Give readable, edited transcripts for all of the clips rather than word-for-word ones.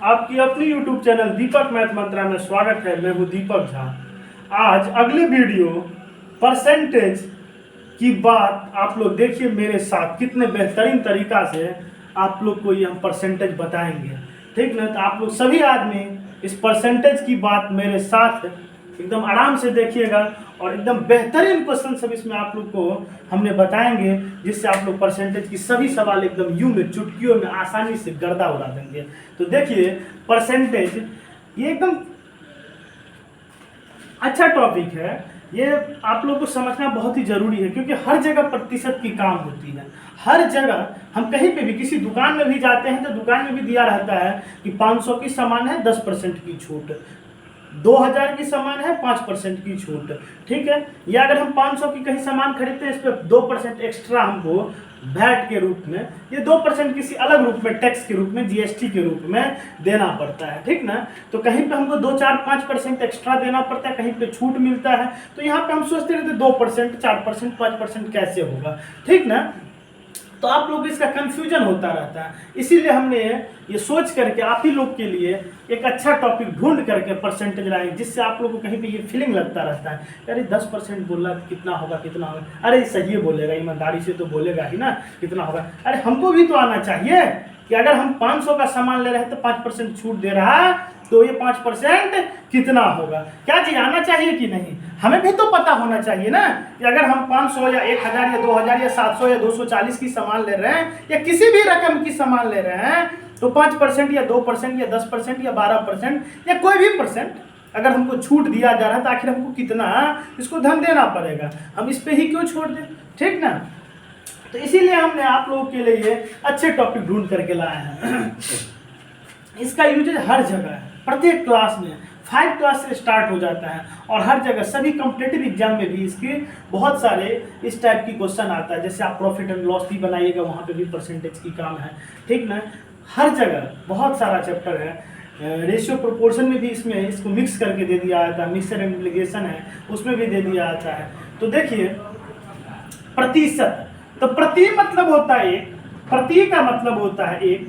आपकी अपनी YouTube channel दीपक math मंत्रा में स्वागत है। मैं हूं दीपक झा। आज अगली वीडियो परसेंटेज की बात आप लोग देखिए मेरे साथ, कितने बेहतरीन तरीका से आप लोग को ये हम परसेंटेज बताएंगे, ठीक ना। तो आप लोग सभी आदमी इस परसेंटेज की बात मेरे साथ एकदम आराम से देखिएगा और एकदम बेहतरीन क्वेश्चन सब इसमें आप लोग को हमने बताएंगे, जिससे आप लोग परसेंटेज की सभी सवाल एकदम यूं में चुटकियों में आसानी से गर्दा उड़ा देंगे। तो देखिए परसेंटेज ये एकदम अच्छा टॉपिक है। ये आप लोग को समझना बहुत ही जरूरी है, क्योंकि हर जगह प्रतिशत की काम होती है। हर जगह हम कहीं पे भी किसी दुकान में भी जाते हैं तो दुकान में भी दिया रहता है कि 500 की सामान है 10% की छूट, 2000 की सामान है 5% की छूट, ठीक है। या अगर हम 500 की कहीं सामान खरीदते हैं, इस पर 2% एक्स्ट्रा हमको वैट के रूप में, ये 2% किसी अलग रूप में टैक्स के रूप में, जीएसटी के रूप में देना पड़ता है, ठीक ना। तो कहीं पे हमको 2, 4, 5% एक्स्ट्रा देना पड़ता है, कहीं पे छूट मिलता है। तो यहाँ पे हम सोचते रहते 2%, 4%, 5% कैसे होगा, ठीक ना। तो आप लोग इसका कंफ्यूजन होता रहता है, इसीलिए हमने ये सोच करके आप ही लोग के लिए एक अच्छा टॉपिक ढूंढ करके परसेंटेज लाए, जिससे आप लोग को कहीं पे ये फीलिंग लगता रहता है, अरे 10% बोला कितना होगा, कितना होगा, अरे सही बोलेगा, ईमानदारी से तो बोलेगा ही ना, कितना होगा। अरे हमको भी तो आना चाहिए कि अगर हम 500 का सामान ले रहे हैं तो 5% छूट दे रहा है, तो ये 5% कितना होगा, क्या चीज आना चाहिए कि नहीं, हमें भी तो पता होना चाहिए ना कि अगर हम 500 या 1000 या 2000 या 700 या 240 की सामान ले रहे हैं या किसी भी रकम की सामान ले रहे हैं, तो 5% या 2% या 10% या 12% या कोई भी परसेंट अगर हमको छूट दिया जा रहा है, तो आखिर हमको कितना इसको धन देना पड़ेगा, हम इस पे ही क्यों छोड़ दें, ठीक ना। तो इसीलिए हमने आप लोगों के लिए अच्छे टॉपिक ढूंढ करके लाए हैं। इसका यूजेज हर जगह है, प्रत्येक क्लास में 5 क्लास से स्टार्ट हो जाता है, और हर जगह सभी कॉम्पिटिटिव एग्जाम में भी इसके बहुत सारे इस टाइप की क्वेश्चन आता है। जैसे आप प्रॉफिट एंड लॉस भी बनाइएगा, वहाँ पे भी परसेंटेज की काम है, ठीक ना। हर जगह बहुत सारा चैप्टर है। रेशियो प्रोपोर्शन में भी इसमें इसको मिक्स करके दे दिया जाता है, मिक्सर एम्प्लीकेशन है उसमें भी दे दिया जाता है। तो देखिए प्रतिशत, तो प्रति मतलब होता है एक, प्रति का मतलब होता है एक,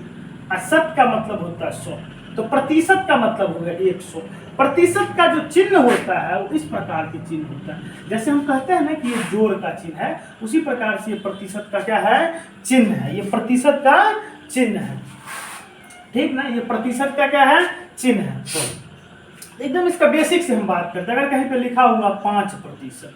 शत का मतलब होता है 100, तो प्रतिशत का मतलब हो गया 100। प्रतिशत का जो चिन्ह होता है वो इस प्रकार के चिन्ह होता है, जैसे हम कहते हैं ना कि ये जोड़ का चिन्ह है, उसी प्रकार से ये प्रतिशत का क्या है, चिन्ह है, ये प्रतिशत का चिन्ह है, ठीक ना। ये प्रतिशत का क्या है, चिन्ह है। तो एकदम इसका बेसिक से हम बात करते हैं। अगर कहीं पे लिखा हुआ 5%,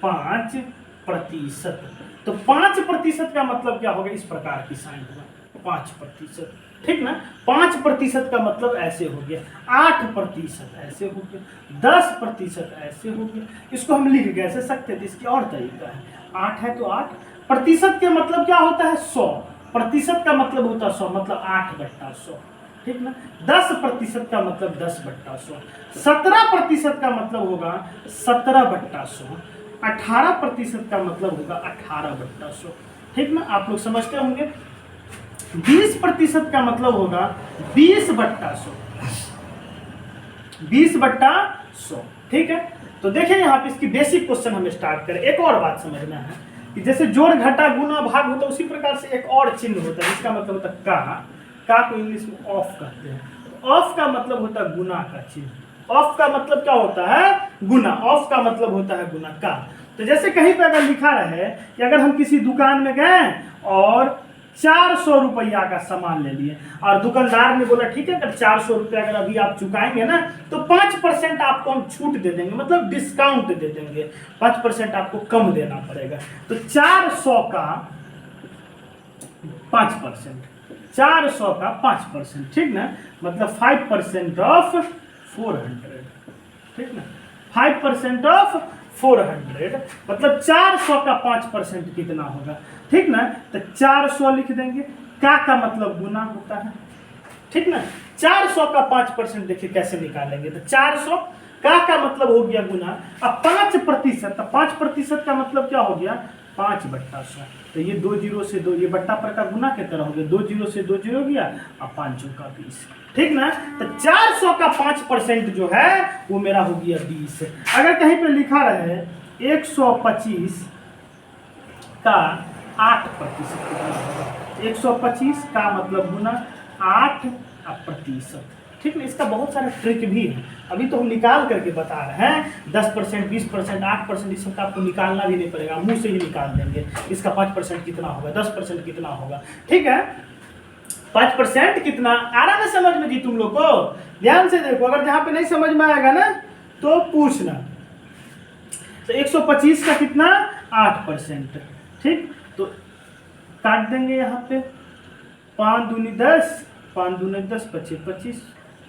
5%, तो 5% का मतलब क्या होगा, इस प्रकार की साइन होगा 5%, ठीक ना। 5% का मतलब ऐसे हो गया, 8% ऐसे हो गया, 10% ऐसे हो गया। इसको हम लिख कैसे सकते थे, इसकी और तरीका है। 8 है तो 8 प्रतिशत के मतलब क्या होता है, 100 प्रतिशत का मतलब होता है 100, मतलब 8/100, ठीक ना। 10% का मतलब 10/100, 17% का मतलब होगा 17/100, 18% का मतलब होगा 18/100, ठीक ना। आप लोग समझते होंगे। 20% का मतलब होगा 20/100, 20/100, ठीक है। तो देखिए यहाँ पे इसकी बेसिक क्वेश्चन हमें स्टार्ट करें। एक और बात समझना है कि जैसे जोड़ घटा गुना भाग होता है, उसी प्रकार से एक और चिन्ह होता है जिसका मतलब होता है का को इंग्लिश में ऑफ कहते हैं। ऑफ का मतलब होता है गुना का चिन्ह, ऑफ का मतलब क्या होता है, गुना, ऑफ का मतलब होता है गुना का। तो जैसे कहीं पे अगर लिखा रहे कि अगर हम किसी दुकान में गए और 400 रुपया का सामान ले लिए, और दुकानदार ने बोला ठीक है, अगर 400 रुपया अगर अभी आप चुकाएंगे ना तो 5% आपको हम छूट दे देंगे, मतलब डिस्काउंट दे देंगे, 5% आपको कम देना पड़ेगा। तो 400 का 5%, 400 का 5%, ठीक ना, मतलब 5% ऑफ 400, ठीक ना, 5% ऑफ 400 मतलब 400 का 5% कितना होगा, ठीक ना। तो 400 लिख देंगे, का मतलब गुना होता है, ठीक ना। 400 का 5% देखिए कैसे निकालेंगे, तो 400 का मतलब हो गया गुना, अब 5%, तो 5% का मतलब क्या हो गया, 5/100, तो ये 2 जीरो से 2, ये बट्टा पर का गुना की तरह हो गया, 2 जीरो से 2 जीरो गया, अब 5 का 20, ठीक ना। तो 400 का 5% जो है वो मेरा हो गया 20। अगर कहीं पे लिखा रहे 125 का 8% कितना होगा, 125 का मतलब गुना 8%। ठीक ना, इसका बहुत सारा ट्रिक भी है, अभी तो हम निकाल करके बता रहे हैं। 10%, 20%, 8%, इस सबका आपको निकालना भी नहीं पड़ेगा, मुंह से ही निकाल देंगे। इसका 5% कितना होगा, 10% कितना होगा। ठीक है, 5% कितना आ रहा ना समझ में जी तुम लोग को? ध्यान से देखो, अगर जहां पे नहीं समझ में आएगा ना तो पूछना। तो 125 का कितना, 8%। ठीक, तो काट देंगे यहाँ पे, 5 दूनी 10, 5 दूनी 10, 25 25,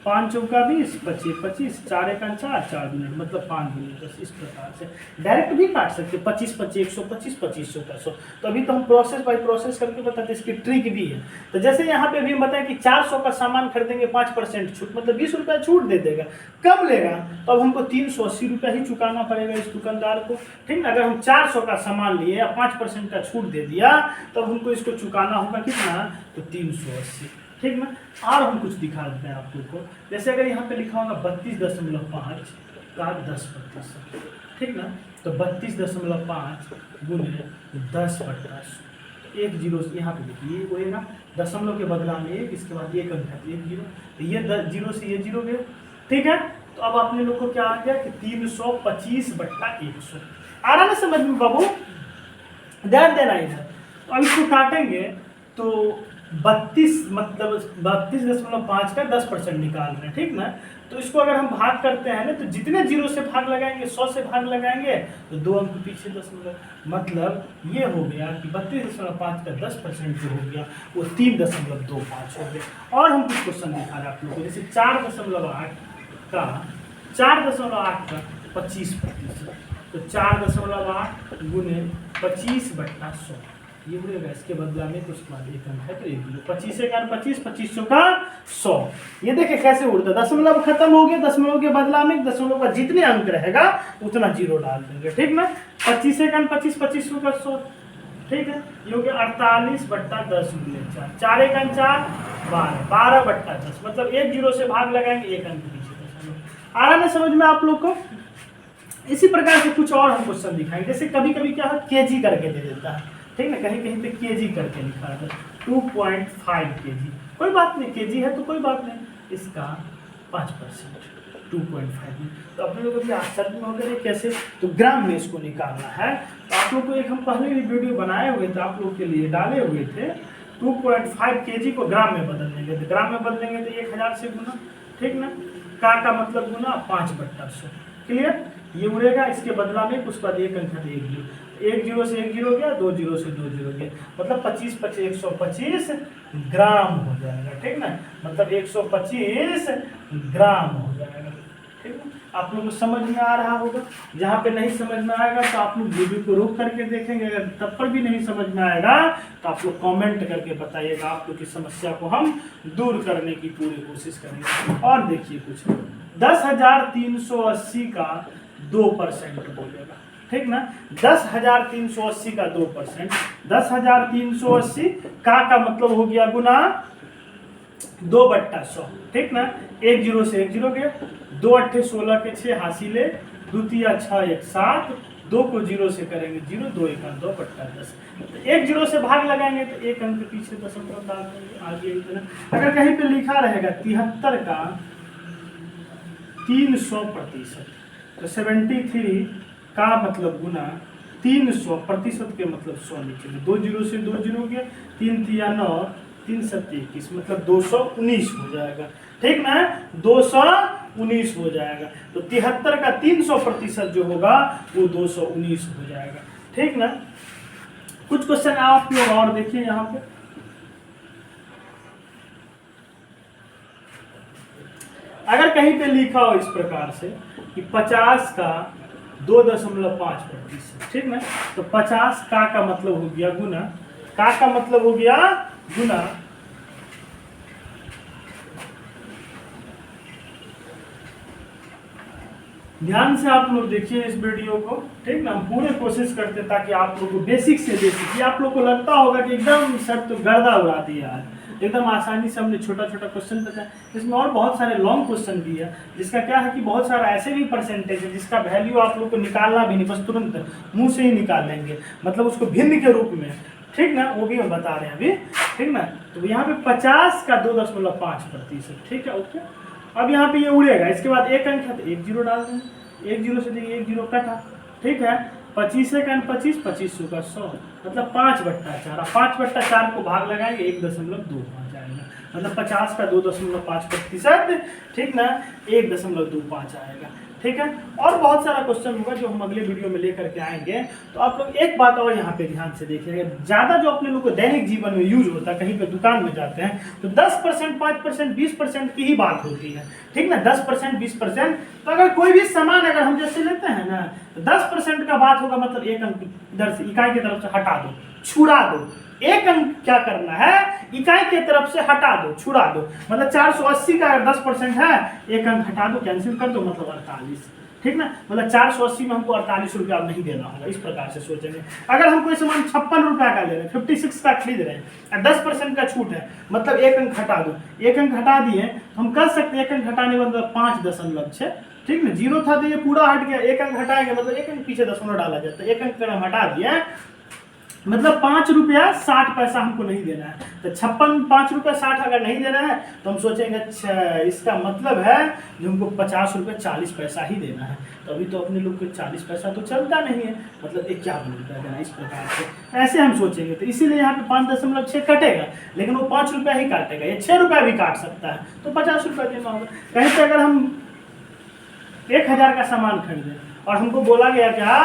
5 चौका 20, 25 25, 4 एका 4, 4 दूनी मतलब 5 दूनी 10। इस प्रकार से डायरेक्ट भी काट सकते, 25 25, 125, 25 चौका 100। तो अभी तो हम प्रोसेस बाय प्रोसेस करके बताते, इसकी ट्रिक भी है। तो जैसे यहाँ पे भी हम बताएं कि 400 का सामान खरीदेंगे 5% छूट, मतलब 20 रुपया छूट दे देगा, कम लेगा तो अब हमको 380 रुपया ही चुकाना पड़ेगा इस दुकानदार को। ठीक ना, अगर हम 400 का सामान लिए या 5% का छूट दे दिया तो हमको इसको चुकाना होगा कितना, तो 380। ठीक ना, और हम कुछ दिखा देते हैं आप लोग को। जैसे अगर यहाँ पे लिखा होगा 32.5 का 10%। ठीक ना, तो 32.5 गुने 10/100। एक जीरो यहाँ पे देखिए ये होएगा, दशमलव के बदला में एक, इसके बाद एक अंक है, 1 जीरो, तो ये जीरो से ये जीरो गया। ठीक है, तो अब अपने लोग को क्या आ गया कि 325/100। आ रहा ना समझ में बाबू? ध्यान देना इधर। तो अब इसको काटेंगे तो 32 मतलब 32.5 का 10% निकाल रहे हैं। ठीक ना, तो इसको अगर हम भाग करते हैं ना, तो जितने जीरो से भाग लगाएंगे, 100 से भाग लगाएंगे तो 2 अंक पीछे दशमलव, मतलब ये हो गया कि 32.5 का 10% जो हो गया वो 3.25 हो गया। और हम कुछ क्वेश्चन दिखा रहे हैं आप लोगों को, जैसे 4.8 का 25%, तो 4.8 गुने 25/100 ये होगा। इसके बदला में कुछ बाद एक अंक है तो 1 जीरो, 25 का 25, 25 चौका 100। ये देखिए कैसे उड़ता, दशमलव खत्म हो गया, दशमलव के बदला में दशमलव का जितने अंक रहेगा उतना जीरो डाल देंगे। ठीक ना, 25 का 25, 25 चौका 100। ठीक है, ये हो गया 48/10 गुने 4, 4 का 4, 12, 12/10, मतलब 1 जीरो से भाग लगाएंगे, एक अंक पीछे दशमलव। आ रहा है समझ में आप लोग को? इसी प्रकार से कुछ और हम क्वेश्चन दिखाएंगे। जैसे कभी कभी क्या है, केजी करके दे देता है। ठीक ना, कहीं कहीं पे केजी करके लिखा है, 2.5 केजी, कोई बात नहीं, केजी है तो कोई बात नहीं, इसका 5% 2.5 में। तो अपने लोग अभी आश्चर्य में हो गए कैसे, तो ग्राम में इसको निकालना है। तो आप लोग को एक हम पहले भी वीडियो बनाए हुए थे, आप लोग के लिए डाले हुए थे। 2.5 केजी को ग्राम में बदल देंगे, तो ग्राम में बदलेंगे तो 1000 से गुना। ठीक ना, का मतलब गुना 5/100। क्लियर, ये उड़ेगा, इसके बदला में कुछ बाद एक अंक है, 1 जीरो, 1 जीरो से 1 जीरो गया, 2 जीरो से 2 जीरो गया, मतलब 25 25 125 ग्राम हो जाएगा। ठीक ना, मतलब 125 ग्राम हो जाएगा। ठीक है, आप लोग को समझ में आ रहा होगा। जहाँ पे नहीं समझ में आएगा तो आप लोग वीडियो को रोक करके देखेंगे, अगर तब पर भी नहीं समझ में आएगा तो आप लोग कमेंट करके बताइएगा, आप लोग की समस्या को हम दूर करने की पूरी कोशिश करेंगे। और देखिए कुछ 10,380 का 2% बोलेगा। ठीक ना, 10,380 का 2%, 10,380 का मतलब हो गया गुना 2/100। ठीक ना, 1 जीरो से 1 जीरो गया, 2 अट्ठे 16 के 6 हासिले, 2 तिया 6 1 7, 2 को जीरो से करेंगे 0, 2 1 2/10। तो 1 जीरो से भाग लगाएंगे तो एक अंक पीछे दशमलव डाल देंगे, आगे इतना। अगर कहीं पे लिखा रहेगा 73 का 300%, तो 73 का मतलब गुना 300% के मतलब 100 नीचे, 2 जीरो से 2 जीरो गया, 3 तिया 9, 3 सत्ते 21, मतलब 219 हो जाएगा। ठीक ना, 219 हो जाएगा। तो 73 का 300% जो होगा वो 219 हो जाएगा। ठीक ना, कुछ क्वेश्चन आप लोग और देखिए यहाँ पे। अगर कहीं पे लिखा हो इस प्रकार से कि 50 का 2.5%। ठीक ना, तो 50 का मतलब हो गया गुना, का मतलब हो गया गुना, ध्यान से आप लोग देखिए इस वीडियो को। ठीक ना, हम पूरे कोशिश करते ताकि आप लोग को बेसिक से बेसिक, ये आप लोग को लगता होगा कि एकदम सर तो गर्दा उड़ा दिया है, एकदम आसानी से हमने छोटा छोटा क्वेश्चन बताया। इसमें और बहुत सारे लॉन्ग क्वेश्चन भी है, जिसका क्या है कि बहुत सारा ऐसे भी परसेंटेज है जिसका वैल्यू आप लोग को निकालना भी नहीं, बस तुरंत मुंह से ही निकाल लेंगे, मतलब उसको भिन्न के रूप में। ठीक ना, वो भी हम बता रहे हैं अभी। ठीक ना, तो यहाँ पे 50 का 2.5%, ठीक है, ओके। अब यहाँ पे ये उड़ेगा, इसके बाद एक अंक है तो 1 जीरो डाल देंगे, 1 जीरो से देखिए 1 जीरो कटा, ठीक है। 25 से 25, 25 का 100, मतलब 5/4, 5/4 को भाग लगाएंगे 1.25 आएगा, मतलब 50 का 2.5%, ठीक ना, 1.25 आएगा, ठीक है। और बहुत सारा क्वेश्चन होगा जो हम अगले वीडियो में लेकर के आएंगे। तो आप लोग एक बात और यहाँ पे ध्यान से देखिएगा, ज़्यादा जो अपने लोग को दैनिक जीवन में यूज होता है, कहीं पे दुकान में जाते हैं तो 10%, 5%, 20% की ही बात होती है, ठीक ना, 10%, 20%। तो अगर कोई भी सामान अगर हम जैसे लेते हैं ना, तो 10% का बात होगा, मतलब एक अंक इधर से इकाई की तरफ से हटा दो, छुड़ा दो, एक अंक क्या करना है, इकाई के तरफ से हटा दो, छुड़ा दो, मतलब 480 का अगर 10% है, एक अंक हटा दो, कैंसिल कर दो, मतलब 48, ठीक ना, मतलब 480 में हमको 48 रुपया नहीं देना होगा। इस प्रकार से सोचेंगे। अगर हम कोई सामान 56 रुपया का ले रहे हैं, 56 का खरीद रहे हैं, 10% का छूट है, मतलब एक अंक हटा दो, एक अंक हटा दिए, हम कर सकते हैं एक अंक हटाने का मतलब 5.6, ठीक ना, जीरो था तो ये पूरा हट गया, एक अंक हटाएंगे मतलब एक अंक पीछे दशमलव डाला जाता है, एक अंक अगर हम हटा दिए मतलब 5 रुपया 60 पैसा हमको नहीं देना है। तो 5 रुपया 60 अगर नहीं देना है तो हम सोचेंगे अच्छा इसका मतलब है जो हमको 50 रुपया 40 पैसा ही देना है। तो अभी तो अपने लोग को 40 पैसा तो चलता नहीं है, मतलब ये क्या बोलता है देना, इस प्रकार से ऐसे हम सोचेंगे। तो इसीलिए यहाँ पे 5.6 कटेगा, लेकिन वो 5 रुपया ही काटेगा, या 6 रुपया भी काट सकता है, तो 50 रुपया देना होगा। कहीं पे अगर हम 1000 का सामान खरीदे और हमको बोला गया क्या,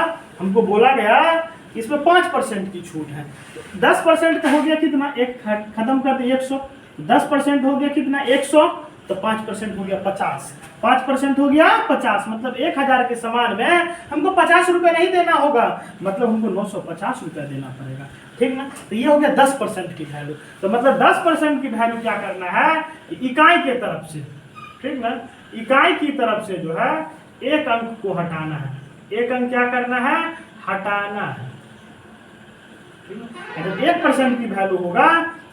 हमको बोला गया इसमें 5% की छूट है, तो 10% का हो गया कितना, एक खत्म कर दे 100, 10% हो गया कितना 100, तो 5% हो गया 50, 5% हो गया 50, मतलब 1000 के सामान में हमको 50 रुपये नहीं देना होगा, मतलब हमको 950 रुपया देना पड़ेगा, ठीक ना। तो ये हो गया 10% की वैल्यू। तो मतलब 10% की वैल्यू क्या करना है, इकाई के तरफ से, ठीक ना, इकाई की तरफ से जो है एक अंक को हटाना है, एक अंक क्या करना है, हटाना है। जब 1% की वैल्यू होगा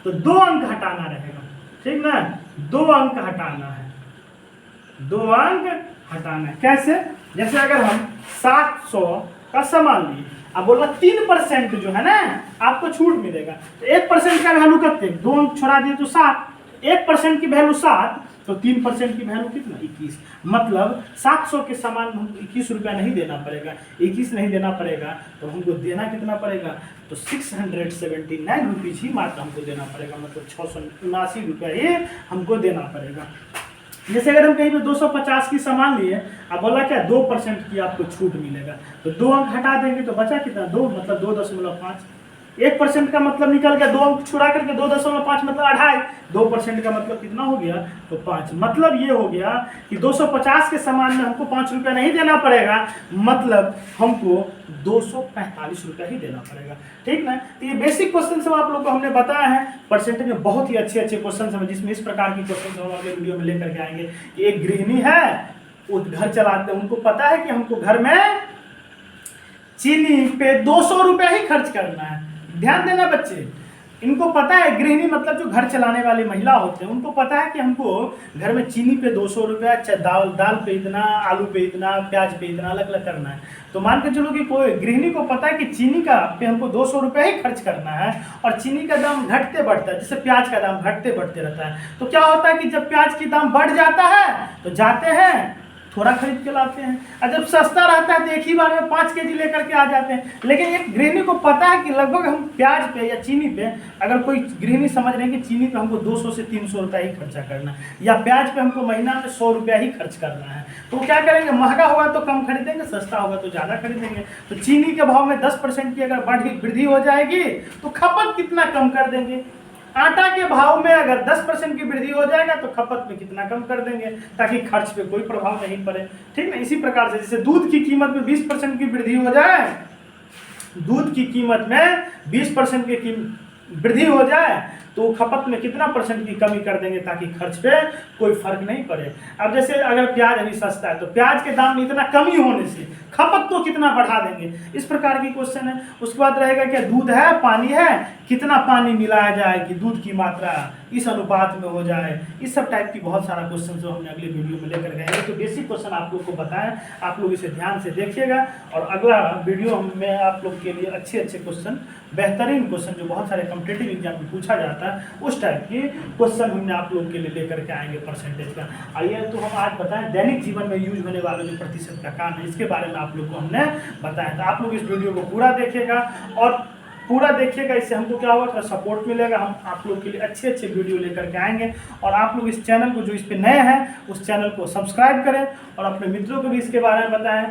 तो 2 अंक हटाना रहेगा, ठीक ना, 2 अंक हटाना है, 2 अंक हटाना है। कैसे, जैसे अगर हम 700 का सामान लिए, अब बोला 3% जो है ना आपको छूट मिलेगा, तो 1% का वैल्यू कितने, 2 अंक छोड़ा दिए तो 7, 1% की वैल्यू 7, तो 3% की वैल्यू कितना 21, मतलब 700 के सामान में हमको 21 रुपया नहीं देना पड़ेगा, 21 नहीं देना पड़ेगा, तो हमको देना कितना पड़ेगा, तो 679 रुपीज़ ही मात्र हमको देना पड़ेगा, मतलब 679 रुपया ही हमको देना पड़ेगा। जैसे अगर हम कहीं पे 250 की सामान लिए, अब बोला क्या 2% की आपको छूट मिलेगा, तो 2 अंक हटा देंगे तो बचा कितना 2, मतलब 2.5, 1% का मतलब निकल गया, 2 अंक छुड़ा करके 2.5 मतलब 2.5, 2% का मतलब कितना हो गया, तो 5, मतलब ये हो गया कि 250 के सामान में हमको 5 रुपया नहीं देना पड़ेगा, मतलब हमको 245 रुपया ही देना पड़ेगा, ठीक ना। तो ये बेसिक क्वेश्चन सब आप लोग को हमने बताया है, परसेंटेज में बहुत ही अच्छे क्वेश्चन हैं, जिसमें इस प्रकार की क्वेश्चन हम अगले वीडियो में लेकर के आएंगे। कि एक गृहिणी है, वो घर चलाते हैं, उनको पता है कि हमको घर में चीनी पे 200 रुपया ही खर्च करना है। ध्यान देना बच्चे, इनको पता है, गृहिणी मतलब जो घर चलाने वाली महिला होते हैं, उनको पता है कि हमको घर में चीनी पे 200 रुपया, दाल पे इतना, आलू पे इतना, प्याज पे इतना अलग अलग करना है। तो मान के चलो कि कोई गृहिणी को पता है कि चीनी का पे हमको 200 रुपया ही खर्च करना है, और चीनी का दाम घटते बढ़ता है, जैसे प्याज का दाम घटते बढ़ते रहता है। तो क्या होता है कि जब प्याज की दाम बढ़ जाता है तो जाते हैं थोड़ा खरीद के लाते हैं, और जब सस्ता रहता है तो एक ही बार में 5 केजी लेकर के आ जाते हैं। लेकिन एक गृहिणी को पता है कि लगभग हम प्याज पे या चीनी पे, अगर कोई गृहिणी समझ रहे हैं कि चीनी पे हमको 200 से 300 रुपया ही खर्चा करना है, या प्याज पे हमको महीना में 100 रुपया ही खर्च करना है, तो क्या करेंगे, महंगा होगा तो कम खरीदेंगे, सस्ता होगा तो ज़्यादा खरीदेंगे। तो चीनी के भाव में 10% की अगर वृद्धि हो जाएगी तो खपत कितना कम कर देंगे। आटा के भाव में अगर 10% की वृद्धि हो जाएगा तो खपत में कितना कम कर देंगे, ताकि खर्च पे कोई प्रभाव नहीं पड़े, ठीक ना। इसी प्रकार से जैसे दूध की कीमत में 20% की वृद्धि हो जाए, दूध की कीमत में 20% की वृद्धि हो जाए तो खपत में कितना % की कमी कर देंगे, ताकि खर्च पे कोई फर्क नहीं पड़े। अब जैसे अगर प्याज अभी सस्ता है तो प्याज के दाम में इतना कमी होने से खपत को कितना बढ़ा देंगे, इस प्रकार की क्वेश्चन है। उसके बाद रहेगा क्या, दूध है, पानी है, कितना पानी मिलाया जाए कि दूध की मात्रा इस अनुपात में हो जाए, इस सब टाइप की बहुत सारा क्वेश्चन जो हमने अगले वीडियो में लेकर गए। तो बेसिक क्वेश्चन आप लोग को बताएं, आप लोग इसे ध्यान से देखिएगा, और अगला वीडियो में आप लोग के लिए अच्छे क्वेश्चन, बेहतरीन क्वेश्चन जो बहुत सारे कॉम्पिटिटिव एग्जाम में पूछा जाता है जाता है, उस टाइप की क्वेश्चन हमने आप लोग के लिए लेकर के आएंगे परसेंटेज का। आइए तो हम आज बताएं दैनिक जीवन में यूज होने वाले जो प्रतिशत का काम है इसके बारे में आप लोग को हमने बताया। तो आप लोग इस वीडियो को पूरा देखिएगा और पूरा देखिएगा, इससे हमको क्या होगा, थोड़ा सपोर्ट मिलेगा। हम आप लोग के लिए अच्छे अच्छे वीडियो लेकर के आएंगे। और आप लोग इस चैनल को जो इस पे नए हैं उस चैनल को सब्सक्राइब करें और अपने मित्रों को भी इसके बारे में बताएं।